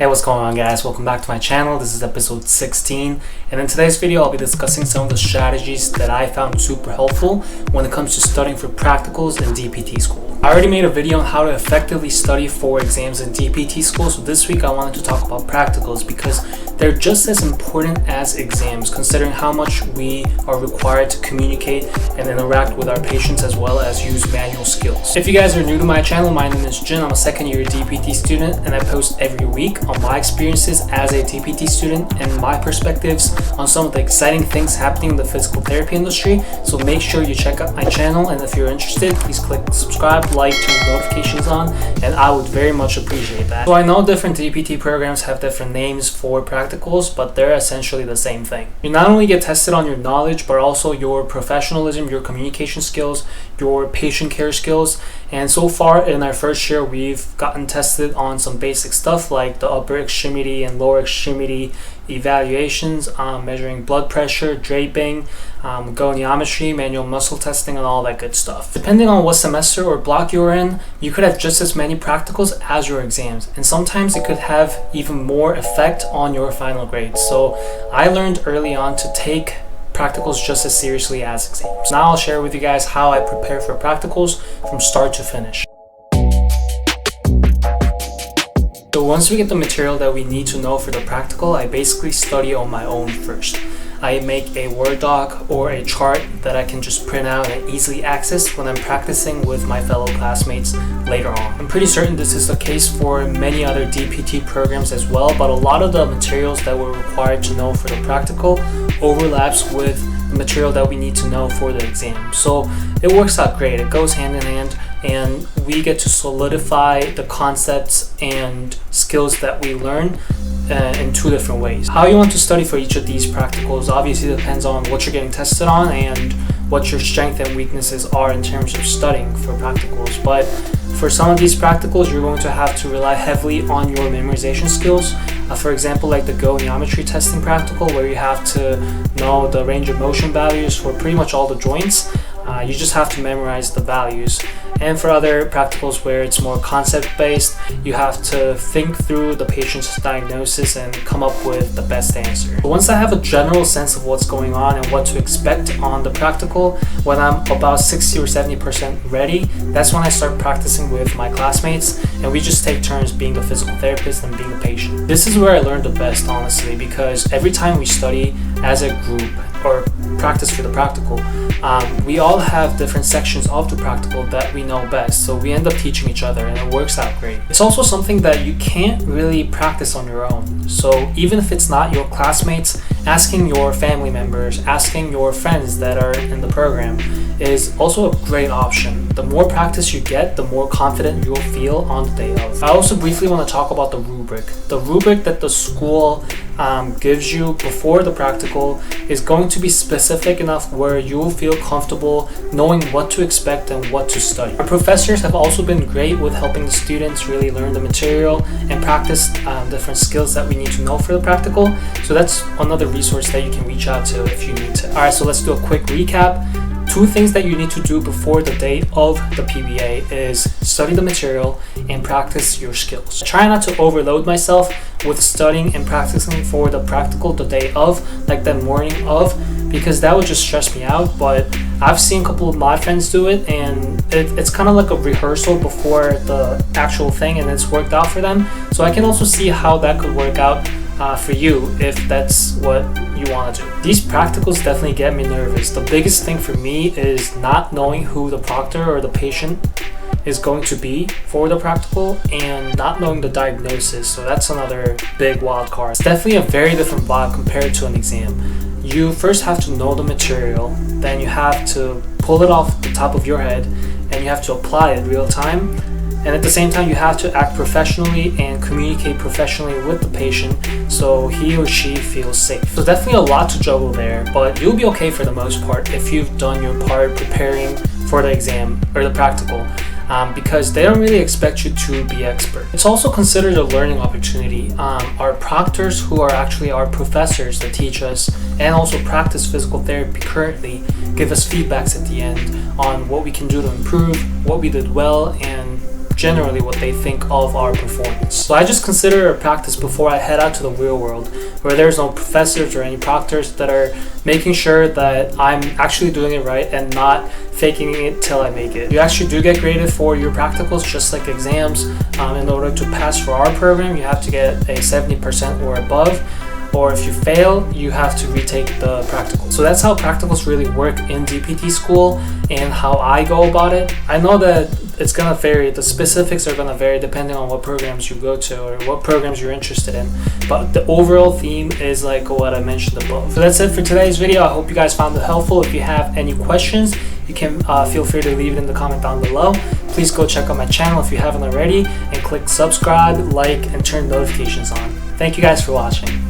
Hey, what's going on, guys? Welcome back to my channel. This is episode 16, and in today's video I'll be discussing some of the strategies that I found super helpful when it comes to studying for practicals in DPT school. I already made a video on how to effectively study for exams in DPT school, so this week I wanted to talk about practicals because they're just as important as exams, considering how much we are required to communicate and interact with our patients as well as use manual skills. If you guys are new to my channel, my name is Jin. I'm a second year DPT student, and I post every week on my experiences as a DPT student and my perspectives on some of the exciting things happening in the physical therapy industry. So make sure you check out my channel, and if you're interested, please click subscribe, like, turn notifications on, and I would very much appreciate that. So I know different DPT programs have different names for practicals, but they're essentially the same thing. You not only get tested on your knowledge, but also your professionalism, your communication skills, your patient care skills. And so far in our first year, we've gotten tested on some basic stuff like the upper extremity and lower extremity evaluations, measuring blood pressure, draping, goniometry, manual muscle testing, and all that good stuff. Depending on what semester or block you're in, you could have just as many practicals as your exams, and sometimes it could have even more effect on your final grades. So I learned early on to take practicals just as seriously as exams. Now I'll share with you guys how I prepare for practicals from start to finish. So once we get the material that we need to know for the practical, I basically study on my own first. I make a Word doc or a chart that I can just print out and easily access when I'm practicing with my fellow classmates later on. I'm pretty certain this is the case for many other DPT programs as well, but a lot of the materials that we're required to know for the practical overlaps with the material that we need to know for the exam. So it works out great. It goes hand in hand, and we get to solidify the concepts and skills that we learn in two different ways. How you want to study for each of these practicals obviously depends on what you're getting tested on and what your strengths and weaknesses are in terms of studying for practicals. But for some of these practicals, you're going to have to rely heavily on your memorization skills. For example, like the goniometry testing practical, where you have to know the range of motion values for pretty much all the joints. You just have to memorize the values. And for other practicals where it's more concept-based, you have to think through the patient's diagnosis and come up with the best answer. But once I have a general sense of what's going on and what to expect on the practical, when I'm about 60 or 70% ready, that's when I start practicing with my classmates, and we just take turns being the physical therapist and being the patient. This is where I learned the best, honestly, because every time we study as a group or practice for the practical, we all have different sections of the practical that we know best, so we end up teaching each other, and it works out great. It's also something that you can't really practice on your own, so even if it's not your classmates, asking your family members, asking your friends that are in the program is also a great option. The more practice you get, the more confident you'll feel on the day of. I also briefly want to talk about the rubric. The rubric that the school gives you before the practical is going to be specific enough where you'll feel comfortable knowing what to expect and what to study. Our professors have also been great with helping the students really learn the material and practice different skills that we need to know for the practical. So that's another resource that you can reach out to if you need to. Alright, so let's do a quick recap. 2 things that you need to do before the day of the PBA is study the material and practice your skills. Try not to overload myself with studying and practicing for the practical the day of, like the morning of, because that would just stress me out. But I've seen a couple of my friends do it, and it's kind of like a rehearsal before the actual thing, and it's worked out for them. So I can also see how that could work out for you if that's what you want to do. These practicals definitely get me nervous. The biggest thing for me is not knowing who the proctor or the patient is going to be for the practical and not knowing the diagnosis. So that's another big wild card. It's definitely a very different vibe compared to an exam. You first have to know the material, then you have to pull it off the top of your head, and you have to apply it real time. And at the same time, you have to act professionally and communicate professionally with the patient so he or she feels safe. So definitely a lot to juggle there, but you'll be okay for the most part if you've done your part preparing for the exam or the practical, because they don't really expect you to be expert. It's also considered a learning opportunity. Our proctors, who are actually our professors that teach us and also practice physical therapy currently, give us feedbacks at the end on what we can do to improve, what we did well, and generally what they think of our performance. So I just consider a practice before I head out to the real world, where there's no professors or any proctors that are making sure that I'm actually doing it right and not faking it till I make it. You actually do get graded for your practicals, just like exams. In order to pass for our program, you have to get a 70% or above, or if you fail, you have to retake the practical. So that's how practicals really work in DPT school and how I go about it. I know that it's gonna vary, the specifics are gonna vary depending on what programs you go to or what programs you're interested in, but the overall theme is like what I mentioned above. So that's it for today's video. I hope you guys found it helpful. If you have any questions, you can feel free to leave it in the comment down below. Please go check out my channel if you haven't already, and click subscribe, like, and turn notifications on. Thank you guys for watching.